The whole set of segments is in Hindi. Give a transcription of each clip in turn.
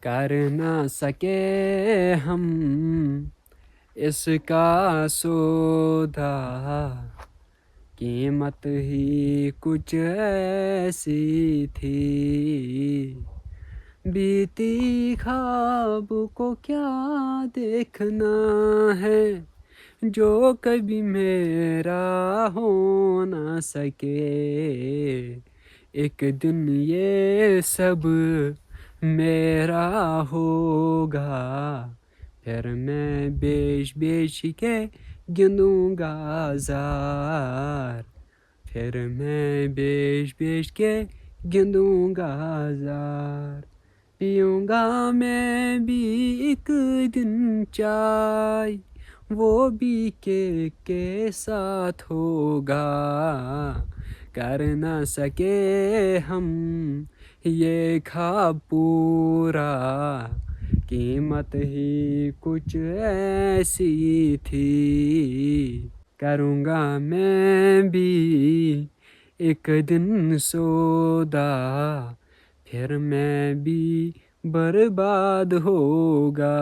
कर ना सके हम इसका सौदा, कीमत ही कुछ ऐसी थी। बीती ख्वाब को क्या देखना है, जो कभी मेरा हो ना सके। एक दिन ये सब मेरा होगा, फिर मैं बेच बेच के गिनूंगा जार। फिर मैं बेच बेच के गिनूंगा जार। पीऊंगा मैं भी एक दिन चाय, वो भी के साथ होगा। कर ना सके हम ये ख्वाब पूरा, कीमत ही कुछ ऐसी थी। करूँगा मैं भी एक दिन सौदा, फिर मैं भी बर्बाद होगा।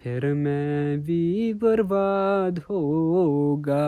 फिर मैं भी बर्बाद होगा।